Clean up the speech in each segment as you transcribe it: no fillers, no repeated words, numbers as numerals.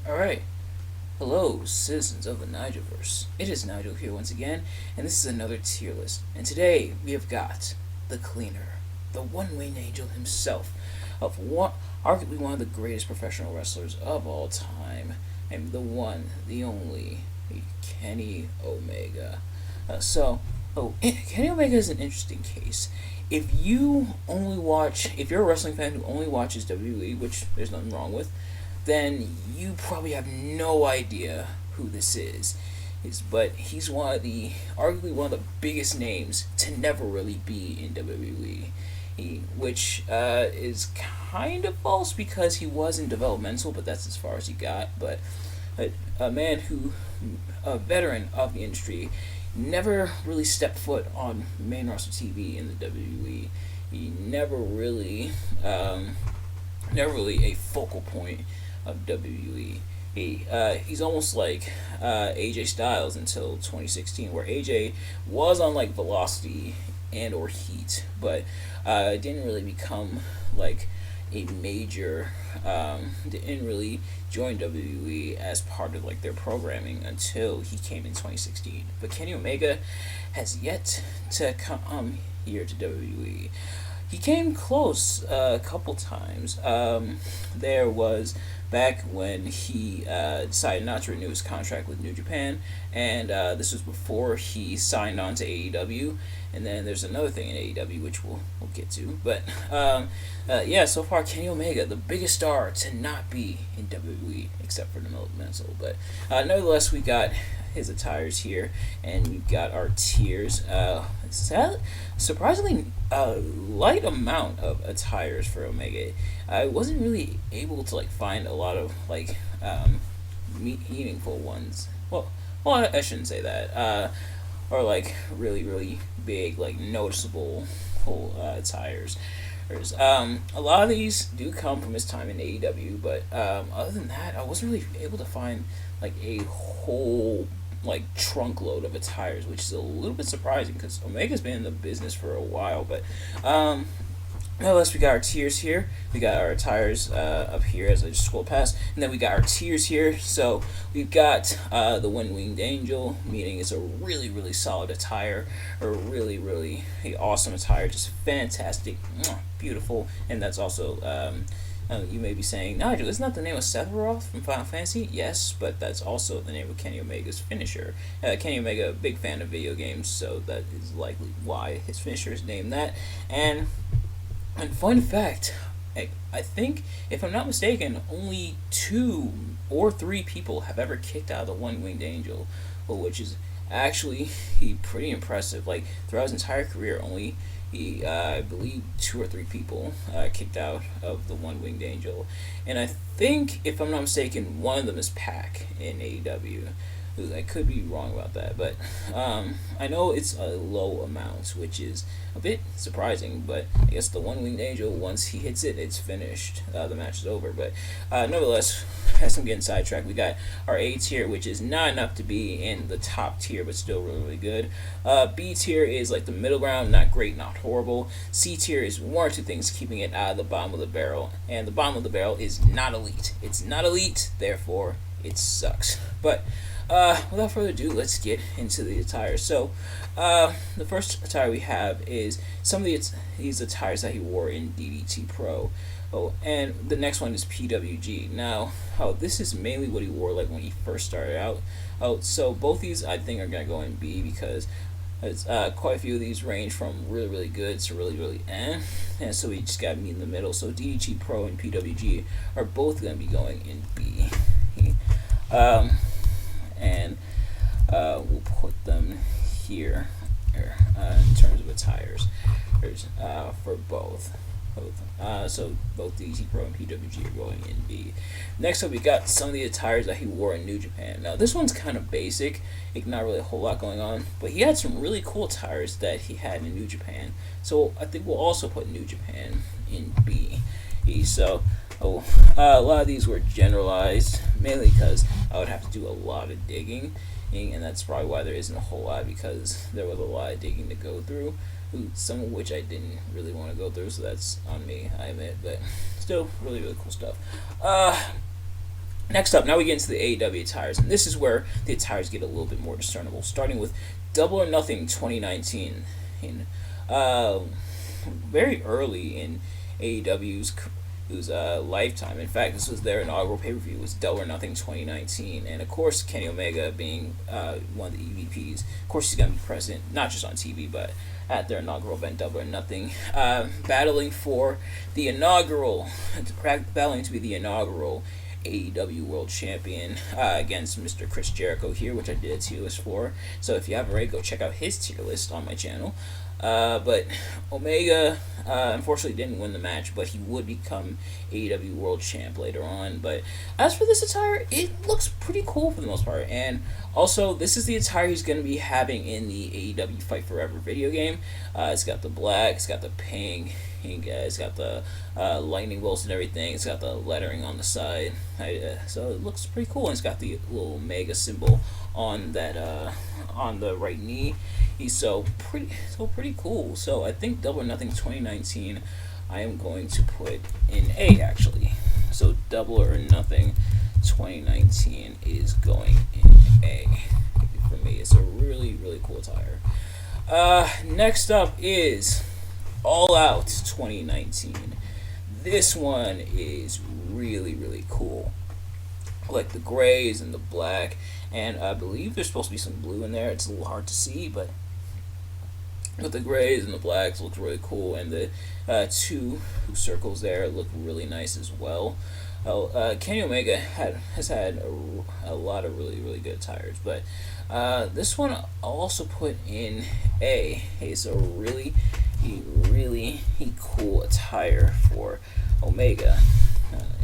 Alright, hello, citizens of the Nigelverse. It is Nigel here once again, and this is another tier list. And today we have got the cleaner, the one winged angel himself, of arguably one of the greatest professional wrestlers of all time, and the one, the only, Kenny Omega. Kenny Omega is an interesting case. If you're a wrestling fan who only watches WWE, which there's nothing wrong with, then you probably have no idea who this is. But he's arguably one of the biggest names to never really be in WWE. Which is kind of false because he was in developmental, but that's as far as he got. But a man a veteran of the industry, never really stepped foot on main roster TV in the WWE. He never really a focal point of WWE. He's almost like AJ Styles until 2016, where AJ was on like Velocity and or Heat, but didn't really become like a major. Didn't really join WWE as part of like their programming until he came in 2016. But Kenny Omega has yet to come here to WWE. He came close a couple times. There was back when he decided not to renew his contract with New Japan, and this was before he signed on to AEW. And then there's another thing in AEW which we'll get to. But so far Kenny Omega, the biggest star to not be in WWE except for developmental. But nevertheless, we got his attires here, and we've got our tiers. Surprisingly light amount of attires for Omega. I wasn't really able to like find a lot of like meaningful ones. Well, I shouldn't say that. Or like really big, like noticeable attires. A lot of these do come from his time in AEW, but other than that, I wasn't really able to find like a whole like trunk load of attires, which is a little bit surprising because Omega's been in the business for a while. But nevertheless, we got our tiers here. We got our attires up here as I just scroll past, and then we got our tiers here. So we've got the One-Winged Angel, meaning it's a really solid attire, or really awesome attire, just fantastic, beautiful. And that's also you may be saying, Nigel, isn't that the name of Sephiroth from Final Fantasy? Yes, but that's also the name of Kenny Omega's finisher. Kenny Omega, a big fan of video games, so that is likely why his finisher is named that. And fun fact, I think, if I'm not mistaken, only 2 or 3 people have ever kicked out of the One-Winged Angel, which is actually pretty impressive. Like, throughout his entire career, only I believe 2 or 3 people kicked out of the One-Winged Angel. And I think, if I'm not mistaken, one of them is Pac in AEW. I could be wrong about that, but I know it's a low amount, which is a bit surprising, but I guess the One-Winged Angel, once he hits it, it's finished. The match is over. But nevertheless, as I'm getting sidetracked, we got our A tier, which is not enough to be in the top tier, but still really good. B tier is like the middle ground, not great, not horrible. C tier is 1 or 2 things keeping it out of the bottom of the barrel, and the bottom of the barrel is not elite. It's not elite, therefore it sucks. But without further ado, let's get into the attire. So, the first attire we have is some of these attires that he wore in DDT Pro. Oh, and the next one is PWG. Now, this is mainly what he wore like when he first started out. So both these I think are gonna go in B because quite a few of these range from really good to really and so we just gotta meet in the middle. So DDT Pro and PWG are both gonna be going in B. And we'll put them here in terms of attires for both. So both DDT Pro and PWG are going in B. Next up, we got some of the attires that he wore in New Japan. Now, this one's kind of basic, not really a whole lot going on, but he had some really cool attires that he had in New Japan. So I think we'll also put New Japan in B. So a lot of these were generalized, mainly because I would have to do a lot of digging, and that's probably why there isn't a whole lot, because there was a lot of digging to go through, some of which I didn't really want to go through, so that's on me, I admit, but still really cool stuff. Next up, now we get into the AEW attires, and this is where the attires get a little bit more discernible, starting with Double or Nothing 2019. Uh, Very early in AEW's lifetime. In fact, this was their inaugural pay per view. Was Double or Nothing 2019, and of course Kenny Omega being one of the EVPs. Of course, he's gonna be present not just on TV but at their inaugural event, Double or Nothing, battling for the inaugural, battling to be the inaugural AEW World Champion against Mr. Chris Jericho here, which I did a tier list for. So if you haven't already, go check out his tier list on my channel. But Omega unfortunately didn't win the match, but he would become AEW World Champ later on. But as for this attire, it looks pretty cool for the most part. And also, this is the attire he's going to be having in the AEW Fight Forever video game. It's got the black, it's got the pink, it's got the lightning bolts and everything. It's got the lettering on the side, so it looks pretty cool. And it's got the little Omega symbol on that on the right knee. He's so pretty cool. So I think Double or Nothing 2019, I am going to put in A actually. So Double or Nothing 2019 is going in A for me. It's a really cool attire. Next up is All Out 2019. This one is really cool. I like the grays and the black, and I believe there's supposed to be some blue in there. It's a little hard to see, but the grays and the blacks look really cool, and the two circles there look really nice as well. Kenny Omega has had a lot of really good attires, but this one I'll also put in A. It's a really cool attire for Omega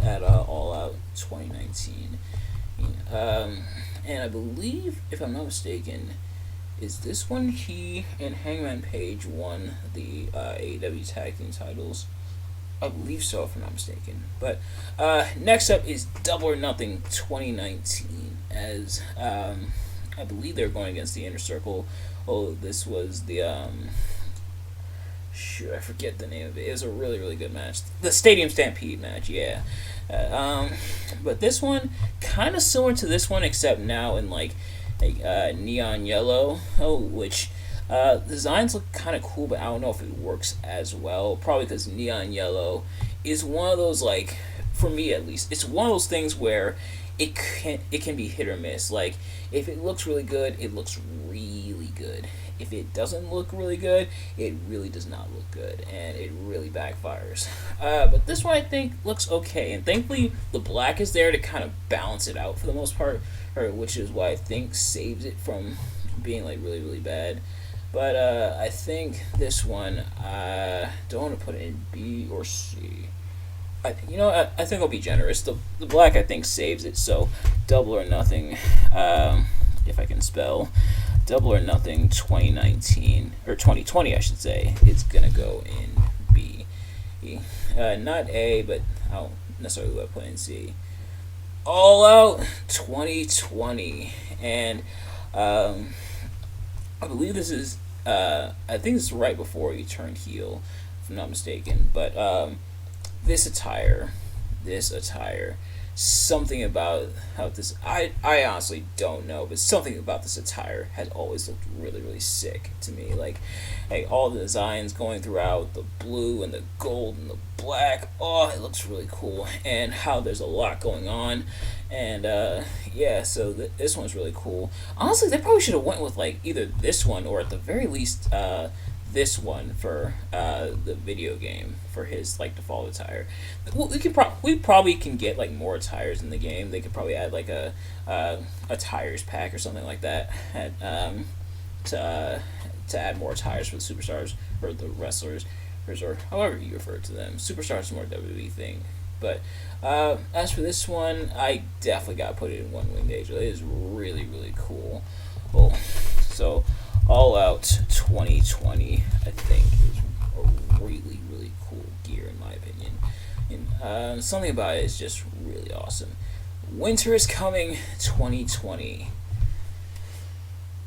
at All Out 2019. And I believe, if I'm not mistaken, is this one he and Hangman Page won the AEW Tag Team titles? I believe so, if I'm not mistaken. But next up is Double or Nothing 2019, as I believe they're going against the Inner Circle. Oh, this was the shoot, I forget the name of it. It was a really good match. The Stadium Stampede match, yeah. But this one, kind of similar to this one, except now in like neon yellow, which the designs look kind of cool, but I don't know if it works as well. Probably because neon yellow is one of those, like, for me at least, it's one of those things where it can be hit or miss. Like, if it looks really good, it looks really good. If it doesn't look really good, it really does not look good, and it really backfires. But this one I think looks okay, and thankfully the black is there to kind of balance it out for the most part, which is why I think saves it from being like really bad. But I think this one, I don't want to put it in B or C. I think I'll be generous. The black I think saves it. So Double or Nothing, if I can spell, Double or Nothing 2019 or 2020 I should say. It's gonna go in B. Not A, but I don't necessarily want to put in C. All Out 2020, and I believe this is I think this is right before he turned heel, if I'm not mistaken. But this attire, something about how this, I honestly don't know, but something about this attire has always looked really sick to me. Like all the designs going throughout, the blue and the gold and the black, oh, it looks really cool, and how there's a lot going on. And yeah, so this one's really cool. Honestly, they probably should have went with like either this one or at the very least this one for the video game for his like default attire. We probably can get like more attires in the game. They could probably add like a tires pack or something like that to add more tires for the superstars or the wrestlers or however you refer to them. Superstars is more WWE thing. But as for this one, I definitely got to put it in One Winged Angel. It is really cool. Well, so All Out 2020, I think, is a really cool gear in my opinion. And something about it is just really awesome. Winter is Coming 2020.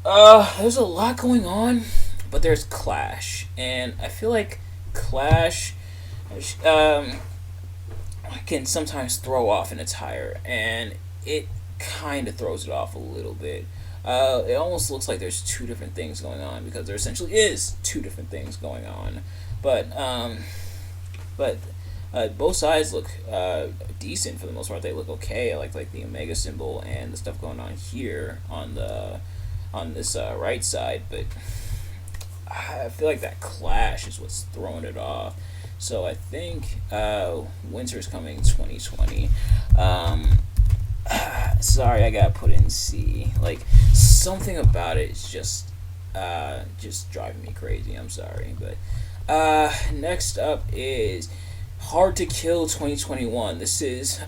There's a lot going on, but there's Clash, and I feel like Clash, can sometimes throw off an attire, and it kind of throws it off a little bit. It almost looks like there's two different things going on because there essentially is two different things going on, but but both sides look decent for the most part. They look okay. I like the Omega symbol and the stuff going on here on this right side, but I feel like that clash is what's throwing it off. So I think Winter's coming 2020. Sorry, I got put in C. Like something about it is just driving me crazy. I'm sorry, but next up is Hard to Kill 2021. This is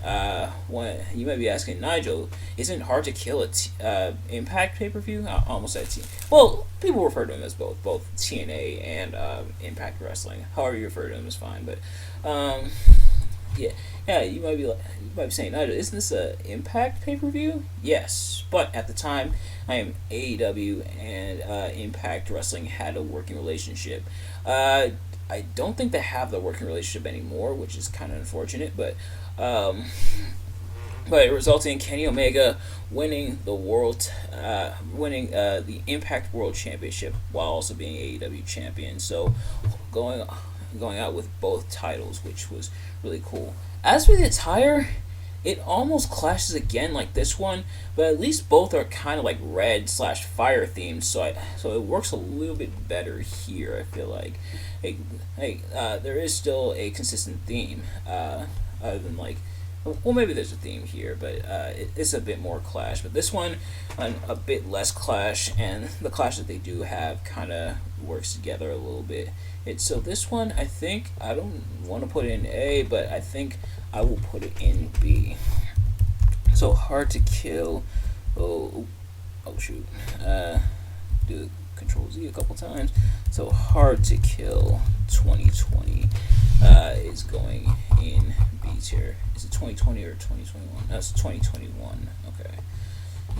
when you might be asking, Nigel, isn't Hard to Kill a Impact pay per view? I almost said T. Well, people refer to them as both TNA and Impact Wrestling. However you refer to them is fine. But yeah, you might be saying, Nigel, isn't this a Impact pay per view? Yes, but at the time, I am AEW and Impact Wrestling had a working relationship. I don't think they have the working relationship anymore, which is kind of unfortunate. But it resulted in Kenny Omega winning the Impact World Championship while also being AEW champion. So going out with both titles, which was really cool. As for the attire, it almost clashes again like this one, but at least both are kind of like red/fire themed, so it works a little bit better here. I feel like, there is still a consistent theme, other than like, well, maybe there's a theme here, but it's a bit more clash. But this one, a bit less clash, and the clash that they do have kind of works together a little bit. So this one, I think, I don't want to put it in A, but I think I will put it in B. So Hard to Kill. Oh shoot. Do Control Z a couple times. So Hard to Kill 2020 is going in B tier. Is it 2020 or 2021? No, it's 2021. Okay.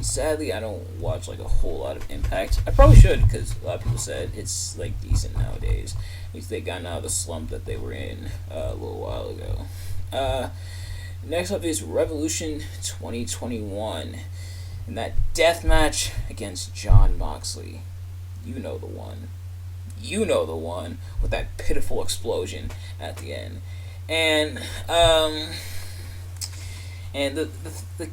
Sadly, I don't watch like a whole lot of Impact. I probably should, because a lot of people said it's like decent nowadays. At least they got out of the slump that they were in a little while ago. Next up is Revolution 2021, and that death match against Jon Moxley. You know the one. You know the one with that pitiful explosion at the end. And the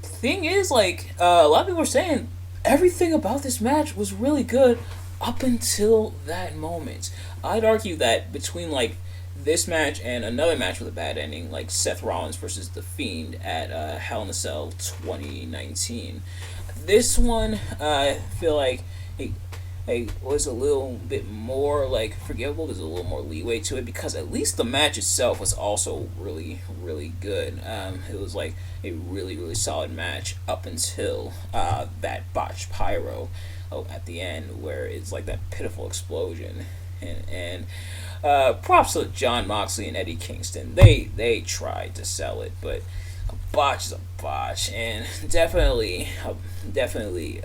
thing is, like, a lot of people are saying everything about this match was really good up until that moment. I'd argue that between, like, this match and another match with a bad ending, like Seth Rollins versus The Fiend at Hell in a Cell 2019, this one, I feel like it was a little bit more like forgivable. There's a little more leeway to it because at least the match itself was also really, really good. It was like a really, really solid match up until that botched pyro at the end, where it's like that pitiful explosion. And props to Jon Moxley and Eddie Kingston. They tried to sell it, but a botch is a botch, and definitely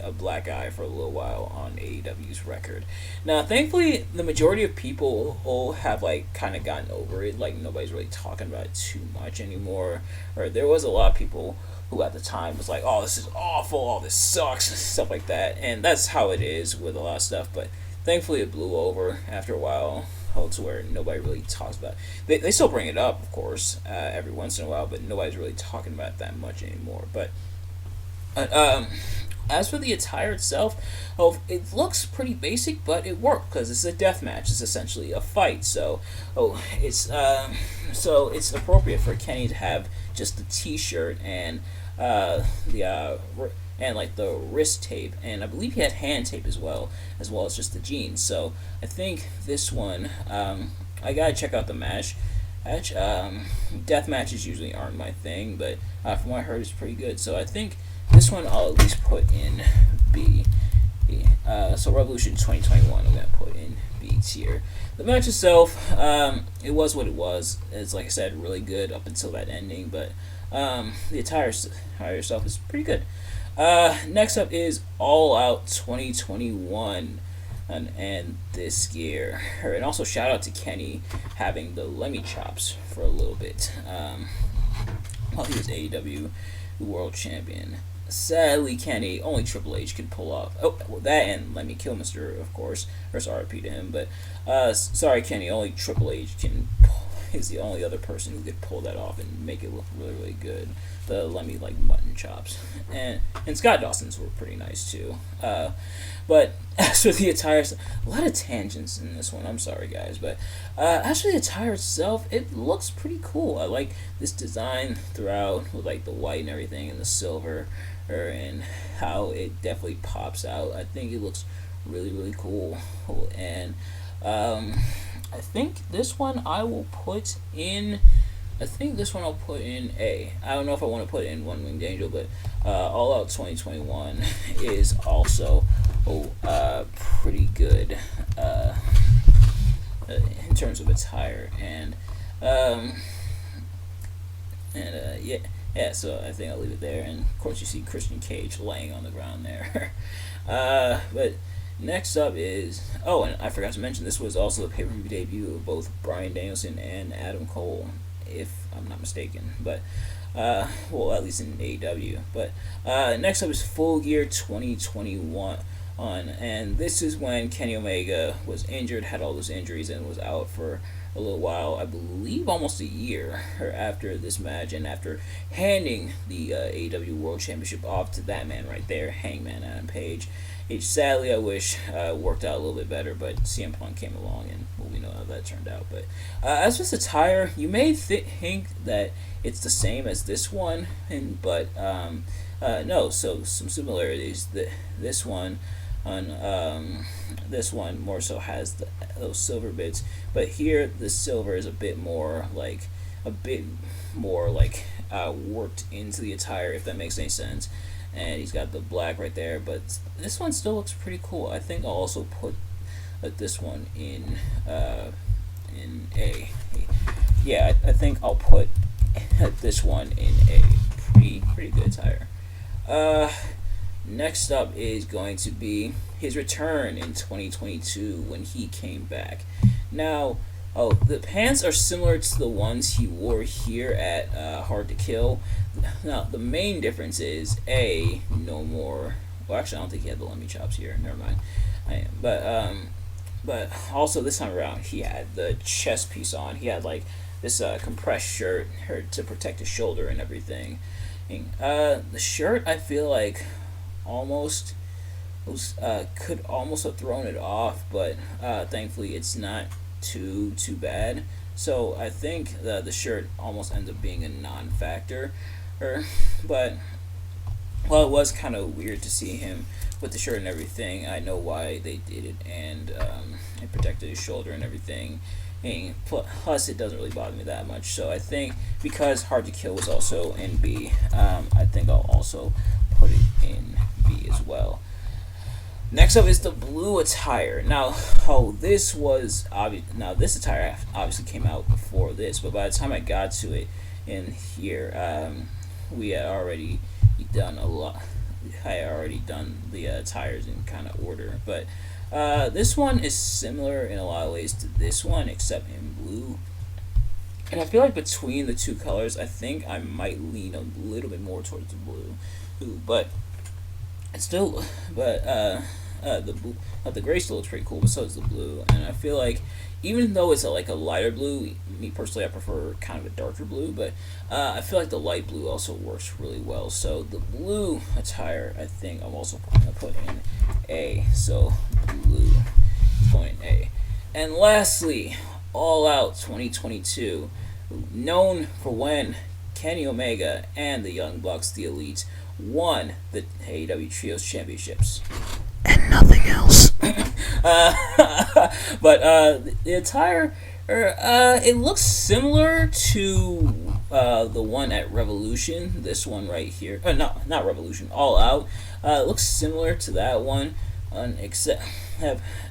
a black eye for a little while on AEW's record. Now, thankfully, the majority of people have like kind of gotten over it. Like nobody's really talking about it too much anymore. Or there was a lot of people who at the time was like, "Oh, this is awful. Oh, this sucks," stuff like that, and that's how it is with a lot of stuff. But thankfully, it blew over after a while. To where nobody really talks about it. They still bring it up, of course, every once in a while, but nobody's really talking about it that much anymore. But as for the attire itself, it looks pretty basic, but it worked because it's a death match. It's essentially a fight, so it's appropriate for Kenny to have just the T-shirt and and like the wrist tape, and I believe he had hand tape as well as just the jeans. So I think this one, I gotta check out the match. Death matches usually aren't my thing, but from what I heard, it's pretty good. So I think this one I'll at least put in B. So Revolution 2021, I'm gonna put in B tier. The match itself, it was what it was. It's like I said, really good up until that ending, but the attire itself is pretty good. Next up is All Out 2021, and this year, and also shout out to Kenny having the Lemmy chops for a little bit. while he was AEW World Champion. Sadly, Kenny, only Triple H could pull off. Oh, well, that and Let Me Kill Mr., of course. Or RIP to him. But, sorry, Kenny, only Triple H is the only other person who could pull that off and make it look really, really good. The Let Me Like Mutton Chops. And Scott Dawson's were pretty nice, too. But as for the attire, a lot of tangents in this one. I'm sorry, guys, but actually, the attire itself, it looks pretty cool. I like this design throughout with like the white and everything and the silver, and how it definitely pops out. I think it looks really, really cool. And I think this one I will put in. I think this one I'll put in A. I don't know if I want to put in One Winged Angel, but All Out 2021 is also pretty good in terms of attire. Yeah, so I think I'll leave it there. And of course, you see Christian Cage laying on the ground there. But next up is and I forgot to mention this was also the pay-per-view debut of both Bryan Danielson and Adam Cole, if I'm not mistaken. But well, at least in AEW. But next up is Full Gear 2021. And this is when Kenny Omega was injured, had all those injuries, and was out for a little while. I believe almost a year after this match, and after handing the AEW World Championship off to that man right there, Hangman Adam Page. Sadly, I wish worked out a little bit better, but CM Punk came along, and well, we know how that turned out. But as with attire, you may think that it's the same as this one, but no. So some similarities. This one more so has those silver bits, but here the silver is a bit more like worked into the attire, if that makes any sense. And he's got the black right there, but this one still looks pretty cool. I think I'll also put this one in A. Yeah, I think I'll put this one in A. Pretty good attire. Next up is going to be his return in 2022 when he came back. Now, the pants are similar to the ones he wore here at Hard to Kill. Now, the main difference is no more. Well, actually, I don't think he had the lemmy chops here. Never mind. But also this time around, he had the chest piece on. He had like this compressed shirt to protect his shoulder and everything. The shirt, I feel like almost could almost have thrown it off, but thankfully it's not too bad. So I think the shirt almost ends up being a non-factor. But while it was kind of weird to see him with the shirt and everything, I know why they did it, and it protected his shoulder and everything. And plus, it doesn't really bother me that much. So I think because Hard to Kill was also in B, I think I'll also put it in B as well. Next up is the blue attire. Now, this was obvious. Now, this attire obviously came out before this, but by the time I got to it in here, we had already done a lot. I had already done the attires in kind of order, but this one is similar in a lot of ways to this one, except in blue. And I feel like between the two colors, I think I might lean a little bit more towards the blue, but it's still, the gray still looks pretty cool, but so does the blue. And I feel like even though it's a lighter blue, me personally I prefer kind of a darker blue, but I feel like the light blue also works really well. So the blue attire, I think I'm also going to put in A. So blue is going in A. And lastly, All Out 2022, known for when Kenny Omega and the Young Bucks, the Elite, won the AEW Trios Championships. And nothing else. But the attire, it looks similar to the one at Revolution. This one right here. Not Revolution. All Out. It looks similar to that one, except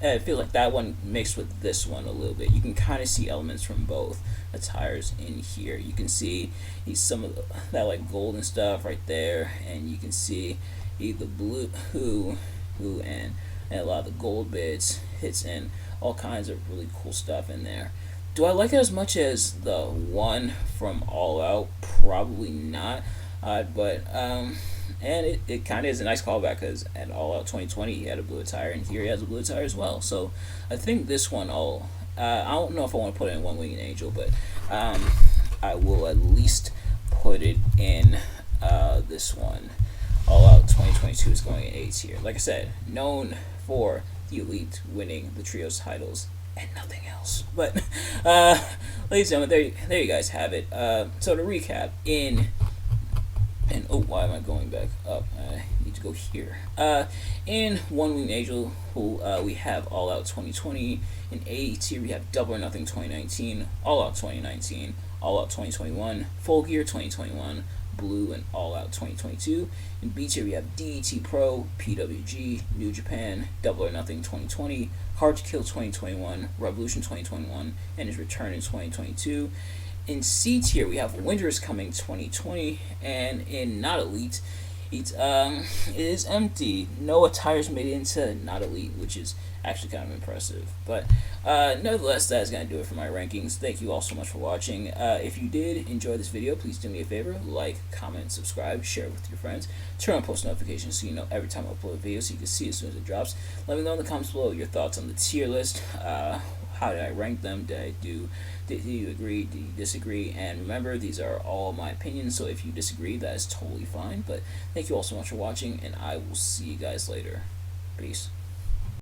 I feel like that one mixed with this one a little bit. You can kind of see elements from both attires in here. You can see some of that like golden stuff right there, and you can see the blue and a lot of the gold bits hits and all kinds of really cool stuff in there. Do I like it as much as the one from All Out? Probably not. But and it kind of is a nice callback because at All Out 2020 he had a blue attire, and here he has a blue attire as well. So I think this one I don't know if I want to put it in One Winged Angel, but I will at least put it in this one. All Out 2022 is going in A tier. Like I said, known for the Elite winning the trios titles and nothing else. But, ladies and gentlemen, there you guys have it. So to recap, why am I going back up? I need to go here. In One Winged Angel, who we have All Out 2020. In A tier, we have Double or Nothing 2019, All Out 2019, All Out 2021, Full Gear 2021, Blue, and All Out 2022. In B tier, we have DET Pro, PWG, New Japan, Double or Nothing 2020, Hard to Kill 2021, Revolution 2021, and his return in 2022. In C tier, we have Winter is Coming 2020, and in Not Elite, it is empty. No attires made it into Not Elite, which is actually kind of impressive. But nevertheless, that is going to do it for my rankings. Thank you all so much for watching. If you did enjoy this video, please do me a favor. Like, comment, subscribe, share it with your friends. Turn on post notifications so you know every time I upload a video so you can see it as soon as it drops. Let me know in the comments below your thoughts on the tier list. How did I rank them? Did you agree? Did you disagree? And remember, these are all my opinions, so if you disagree, that is totally fine. But thank you all so much for watching, and I will see you guys later. Peace.